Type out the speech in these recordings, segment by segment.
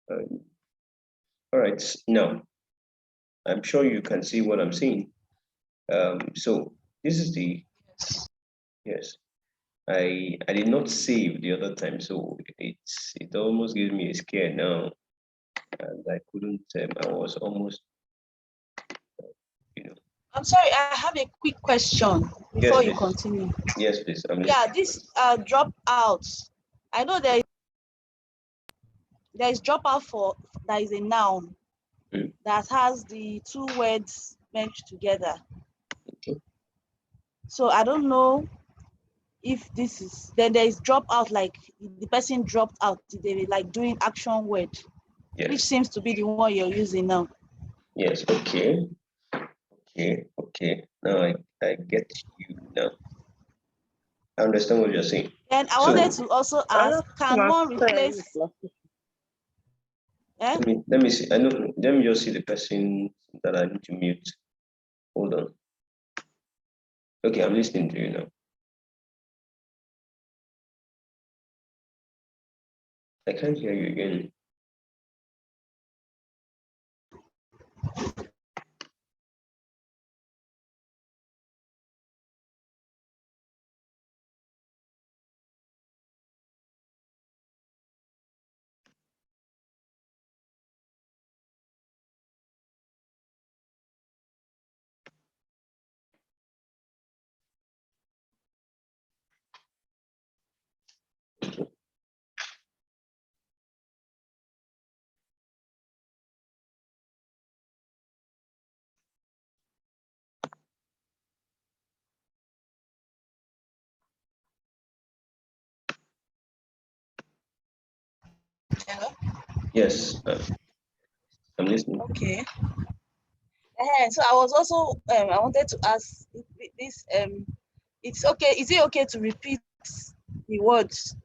All right, now I'm sure you can see what I'm seeing. So this is the, yes, I did not save the other time, so it almost gives me a scare now, and I couldn't. I was almost, you know. I'm sorry, I have a quick question before you continue. Yes, please. Yeah, this dropouts. I know there is dropout for that is a noun that has the two words merged together. Okay. So I don't know if this is, then there is dropout, like the person dropped out, they like doing action word, Yes. which seems to be the one you're using now. Yes. Okay. Okay. Now I get you now. I understand what you're saying. And I wanted to also ask, can one replace? Let me see. Let me just see the person that I need to mute. Hold on. Okay, I'm listening to you now. I can't hear you again. Hello? Yes, I'm listening. Okay. So I was also I wanted to ask this it's okay, is it okay to repeat the words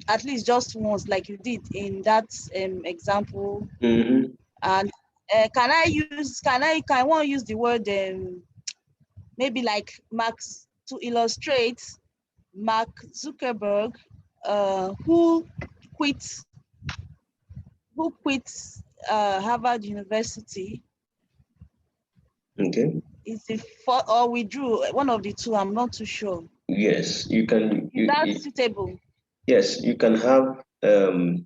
at least just once, like you did in that example? Mm-hmm. And can one use the word maybe like Max to illustrate Mark Zuckerberg, who quit who quits Harvard University? Okay. Is it for or withdrew? One of the two. I'm not too sure. Yes, you can. Is that suitable? Yes, you can have. You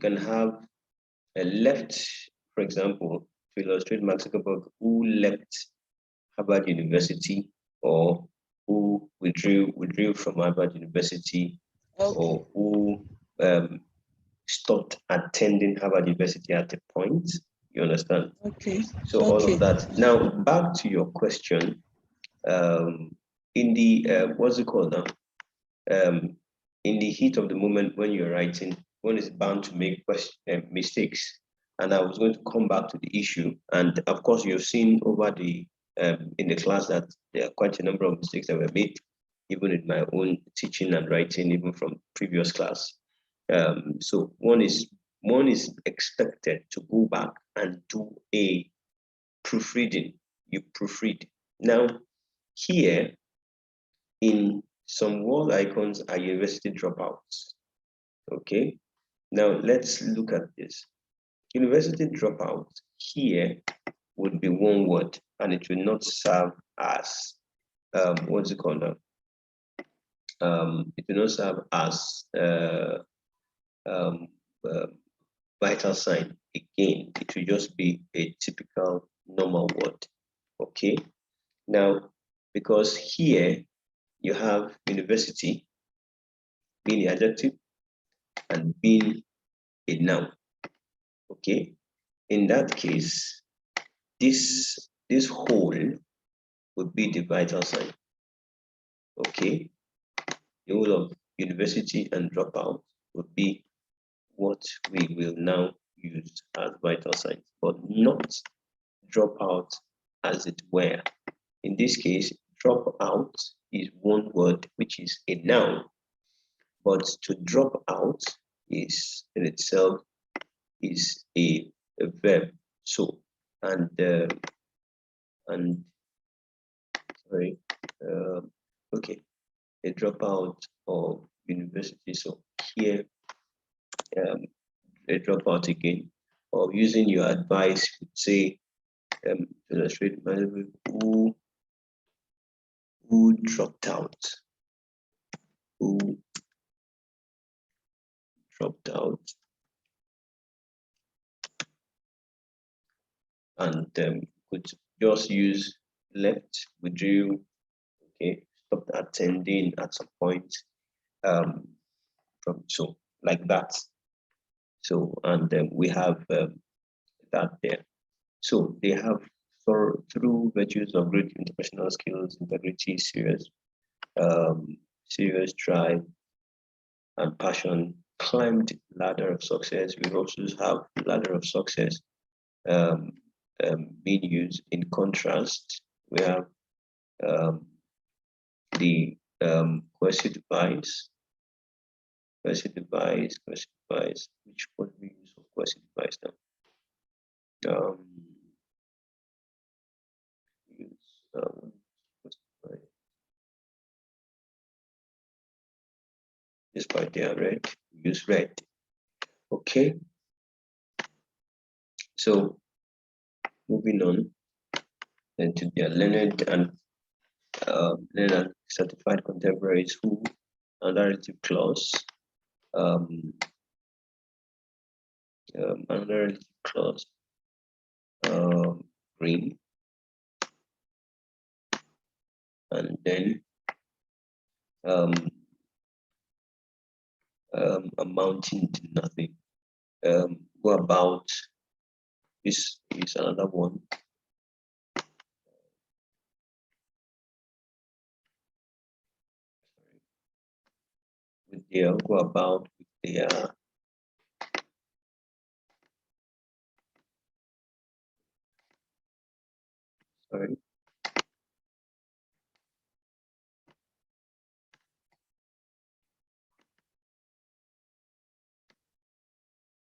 can have a left, for example, to illustrate Mark Zuckerberg, who left Harvard University, or who withdrew from Harvard University, or who stopped attending Harvard University at a point. You understand? Okay. So all of that. Now back to your question. In the what's it called now? In the heat of the moment when you're writing, one is bound to make mistakes. And I was going to come back to the issue. And of course, you've seen over the in the class that there are quite a number of mistakes that were made, even in my own teaching and writing, even from previous class. So one is expected to go back and do a proofreading. You proofread. Now, here in some world icons are university dropouts. Okay, now let's look at this. University dropout here would be one word, and it will not serve as what's it called now? It will not serve as um, uh, vital sign. Again, it will just be a typical normal word. Okay, now because here you have university being the adjective and being a noun. Okay, in that case, this whole would be the vital sign. Okay, the whole of university and dropout would be what we will now use as vital signs, but not dropout as it were. In this case, dropout is one word, which is a noun, but to drop out is in itself is a verb. So, and sorry, okay, a dropout of university. So here, they drop out again, or using your advice, say, to illustrate, who dropped out, who dropped out, and could just use left, withdrew, okay, stopped attending at some point, from so like that. So, and we have that there. So they have, through virtues of great interpersonal skills, integrity, serious drive, and passion, climbed ladder of success. We also have ladder of success um, being used. In contrast, we have the quasi device, which would we use for quasi device now? Use this by there, red. Use red. Okay. So moving on, then to their learned and certified contemporaries who, under relative clause, under relative clause, green, and then amounting to nothing. Go about is another one. With their go about with their sorry.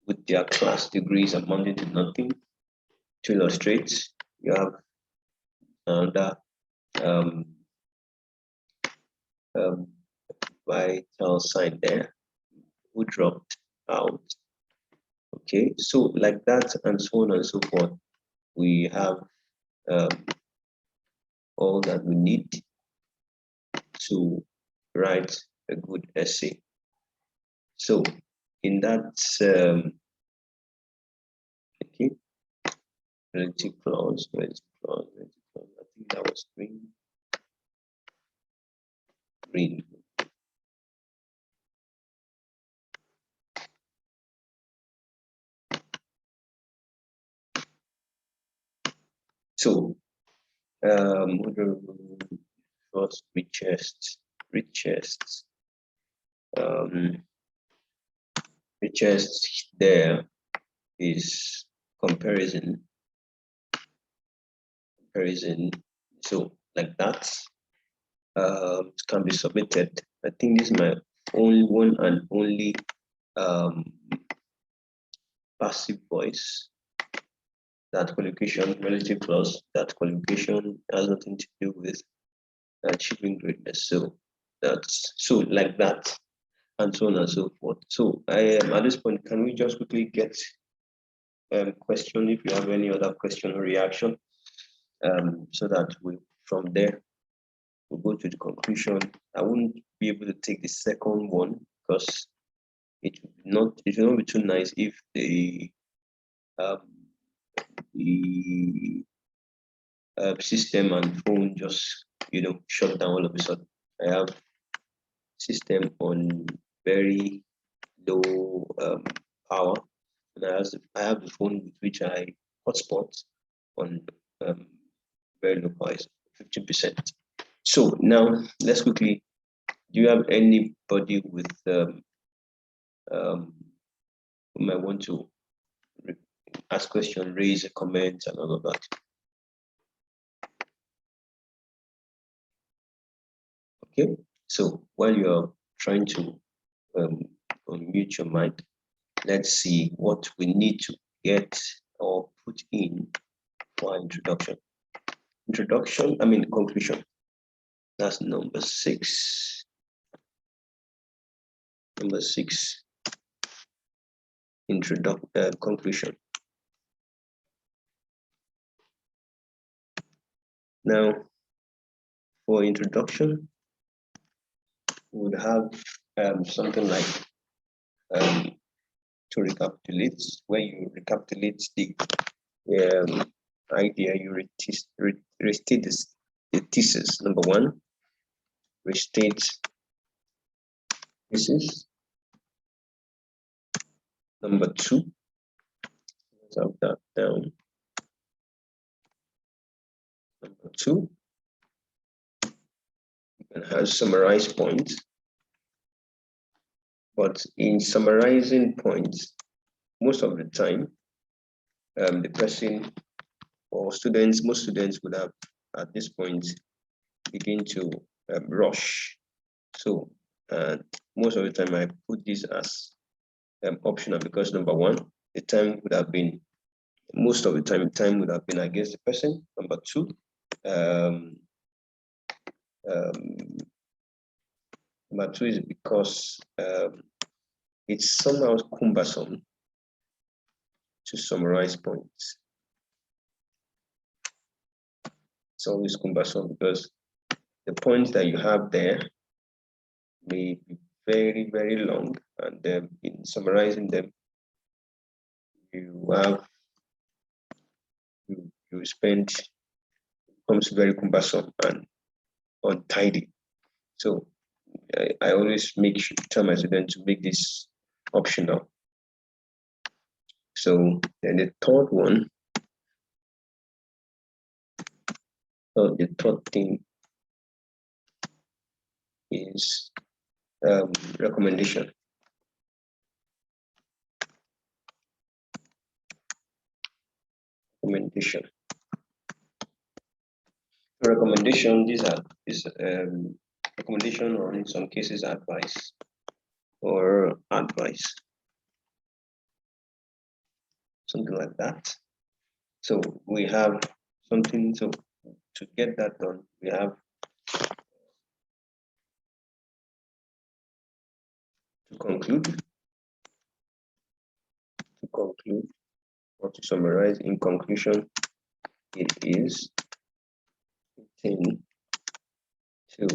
With their class degrees amounting to nothing. To illustrate, you have another vital sign there, who dropped out. Okay, so like that and so on and so forth. We have all that we need to write a good essay. So in that okay, relative clause, I think that was green. So first richest there is comparison. So like that can be submitted. I think this is my only one and only passive voice. That qualification, relative clause, that qualification has nothing to do with achieving greatness. So that's so like that, and so on and so forth. So I at this point, can we just quickly get question if you have any other question or reaction, so that we from there we'll go to the conclusion. I wouldn't be able to take the second one because it will not be too nice if the system and phone just shut down all of a sudden. I have system on very low power, and I have the phone with which I hotspot on very low power, 15%. So now let's quickly. Do you have anybody with who might want to ask question, raise a comment, and all of that? Okay, so while you're trying to unmute your mic, let's see what we need to get or put in for introduction. Conclusion. That's number 6. Number 6. conclusion. Now, for introduction, we would have something like to recapitulate. When you recapitulate the idea, you restate the thesis. Number one, restate thesis. Number two, let's have that down. Number two, you can have summarize points. But in summarizing points, most of the time, the person or most students would have at this point begin to rush. So most of the time I put this as optional because number one, the time would have been, most of the time would have been against the person. Number two, number two is because it's somehow cumbersome to summarize points. It's always cumbersome because the points that you have there may be very, very long, and in summarizing them, you spend, becomes very cumbersome and untidy. So I always tell my students to make this optional. So then the third one, the third thing is recommendation. Recommendation, these are recommendation, or in some cases advice, something like that. So we have something, so to get that done, we have to conclude or to summarize. In conclusion, it is fitting to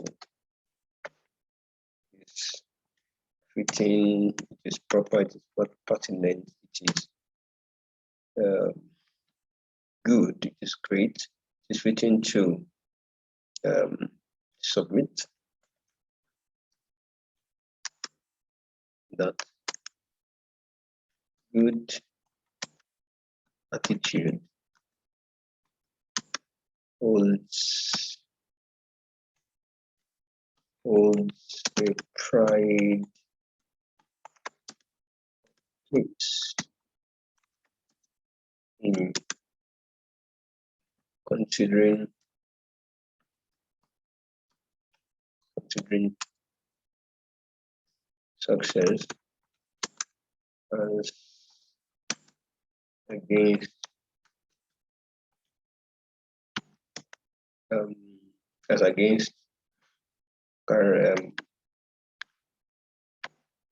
fitting, it is proper, it is pertinent, it is good, it is great, it is fitting to submit that good attitude holds a pride place in considering success as against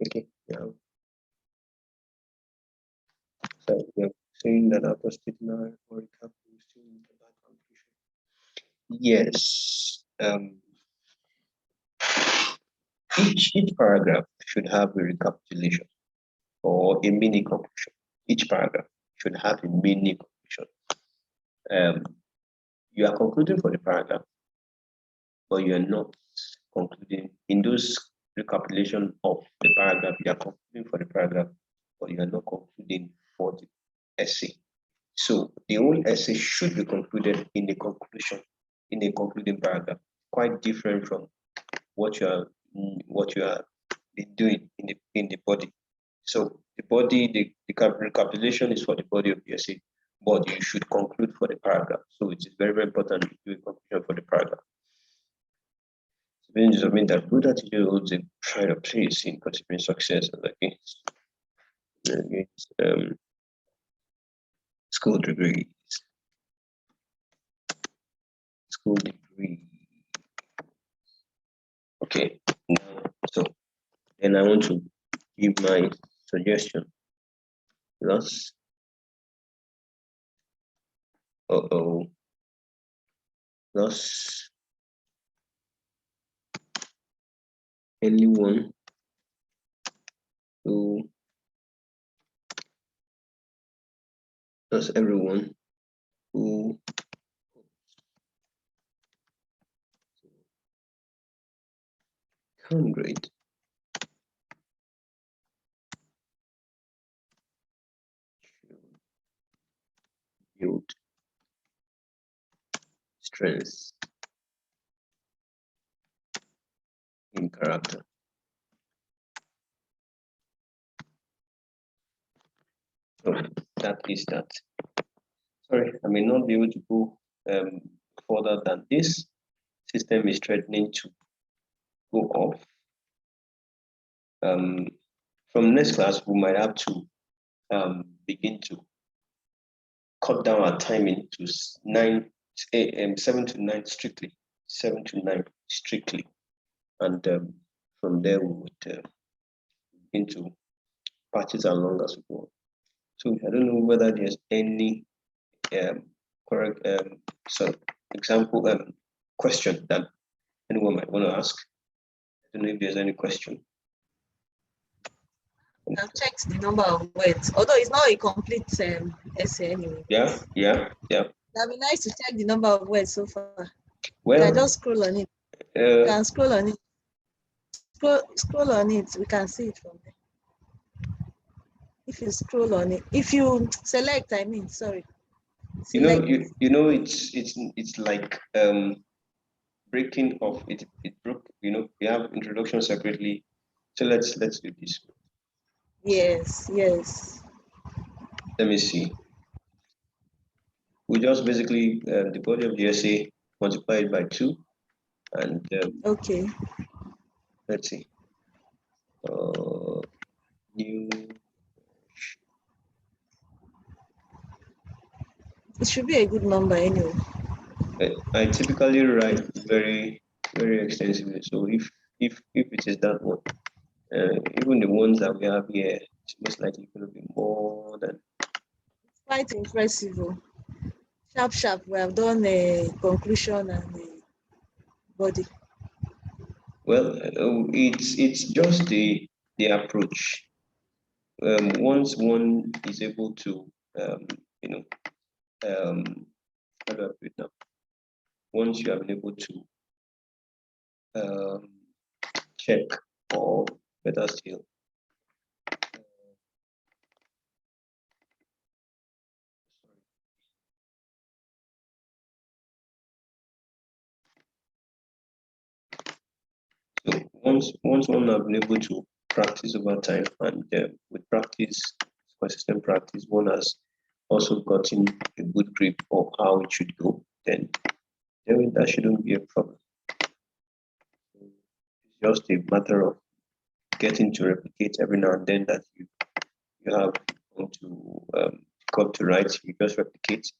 okay, yeah. So we're saying that after stating our recap, we still need that conclusion. Yes. Each paragraph should have a recapitulation or a mini conclusion. Each paragraph should have a mini conclusion. You are concluding for the paragraph, but you are not concluding in those recapitulation of the paragraph. You are concluding for the paragraph, but you are not concluding for the essay. So the whole essay should be concluded in the conclusion, in a concluding paragraph, quite different from what you are doing in the body. So the body, the recapitulation is for the body of the essay, but you should conclude for the paragraph. So it is very, very important to do a conclusion for the paragraph. This means that good attitude holds a pride of place in considering success as against school degree. Okay, now, so then I want to give my suggestion. plus plus anyone who plus everyone who 100 build strength in character. So that is that. Sorry, I may not be able to go further than this. System is threatening to go off. From next class, we might have to begin to cut down our timing to 7 to 9 strictly, 7 to 9 strictly, and from there we would begin to patches along as we go. So I don't know whether there's any correct example question that anyone might want to ask. I don't know if there's any question. I've checked the number of words, although it's not a complete essay anyway. Yeah. That'd be nice to check the number of words so far. Well, you can just scroll on it. You can scroll on it. Scroll on it. We can see it from there. If you scroll on it, if you select, I mean, sorry. Select. It's like breaking off. It broke. We have introduction separately. So let's do this. Yes. Let me see. We just basically the body of the essay multiplied by 2, and okay. Let's see. New. It should be a good number anyway. I typically write very extensively. So if it is that one, even the ones that we have here, it's most likely going to be more than. Quite impressive. Sharp. We have done a conclusion and a body. Well, it's just the approach. Once one is able to, how do I put it now? Once you have been able to check, or better still, so once one have been able to practice over time, and with practice, consistent practice, one has also gotten a good grip of how it should go, then that shouldn't be a problem. It's just a matter of getting to replicate every now and then that you have to come to write. You just replicate,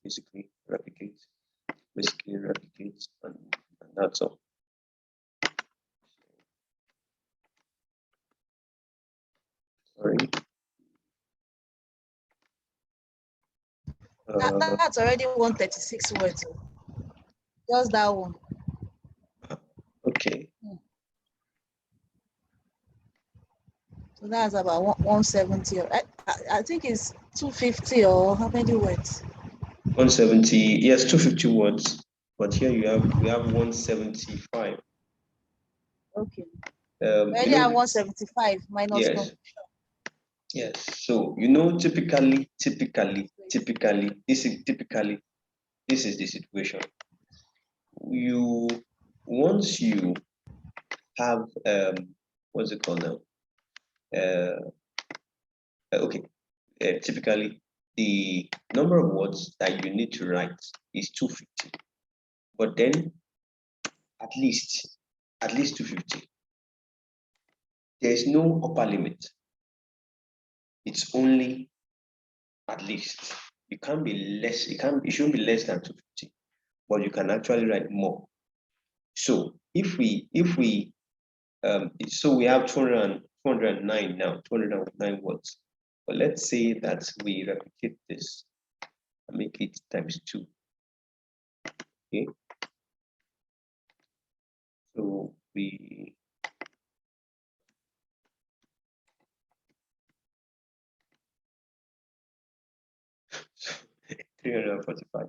and that's all. Sorry. That's already 136 words. Just that one. Okay. So that's about 170. I think it's 250 or how many words? 170. Yes, 250 words. But here we have 175. Okay. Already have 175 minus. Yes. Yes. So typically, this is the situation. Once you have what's it called now? Okay. Typically, the number of words that you need to write is 250. But then, at least 250. There is no upper limit. It's only at least. It can't be less. It shouldn't be less than 250. But you can actually write more. So if we so we have 209 now, 209 words. But let's say that we replicate this and make it times 2. Okay. So we 345.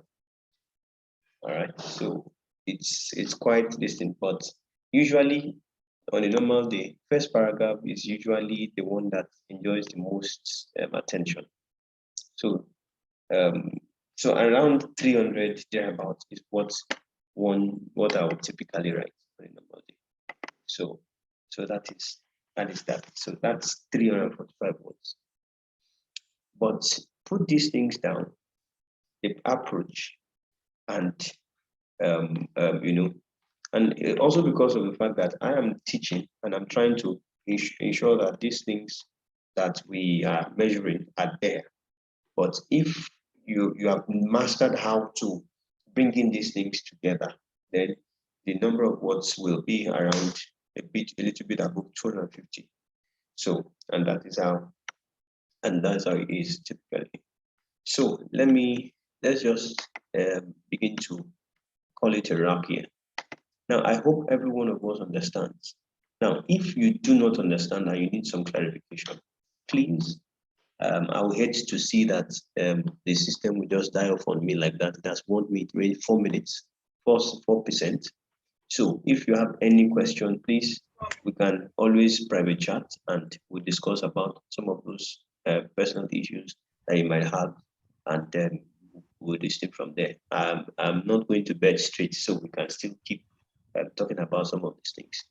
All right. So it's quite distinct, but usually on a normal day, first paragraph is usually the one that enjoys the most attention. So so around 300 thereabouts is what I would typically write on a normal day. So that is that. So that's 345 words. But put these things down, the approach, and you know, and also because of the fact that I am teaching and I'm trying to ensure that these things that we are measuring are there. But if you have mastered how to bring in these things together, then the number of words will be around a little bit above 250. So, and that's how it is typically. So let's just begin to call it a wrap here. Now, I hope every one of us understands. Now, if you do not understand and you need some clarification, please, I will hate to see that the system will just die off on me like that. That's 1 minute, 4 minutes, 4%. So if you have any question, please, we can always private chat and we'll discuss about some of those personal issues that you might have, and then we'll distinct from there. I'm not going to bed straight, so we can still keep talking about some of these things.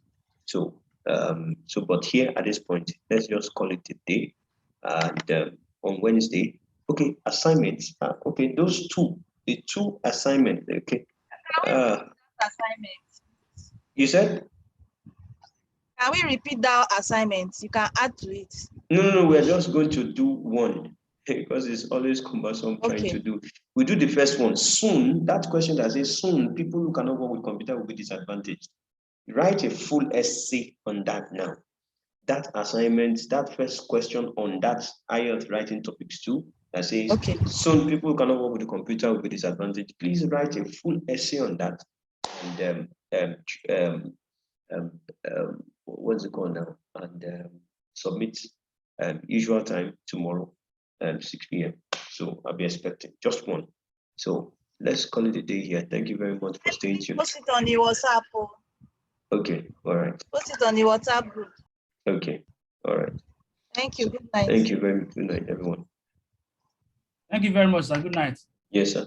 So, but here at this point, let's just call it a day. And on Wednesday, okay, assignments. Okay, the two assignments. Okay. Assignment. You said? Can we repeat that assignment? You can add to it. No, we're just going to do one because it's always cumbersome trying to do. We do the first one soon. That question that says soon, people who cannot work with computer will be disadvantaged. Write a full essay on that now. That assignment, that first question on that IELTS writing topics 2, that says soon people who cannot work with the computer will be disadvantaged. Please write a full essay on that, and what's it called now? And submit usual time tomorrow, 6 p.m. So I'll be expecting just one. So let's call it a day here. Thank you very much for staying tuned. Post it on the WhatsApp. Okay, all right. Post it on the WhatsApp group. Okay, all right. Thank you. Good night. Thank you very much. Good night, everyone. Thank you very much, sir. Good night. Yes, sir.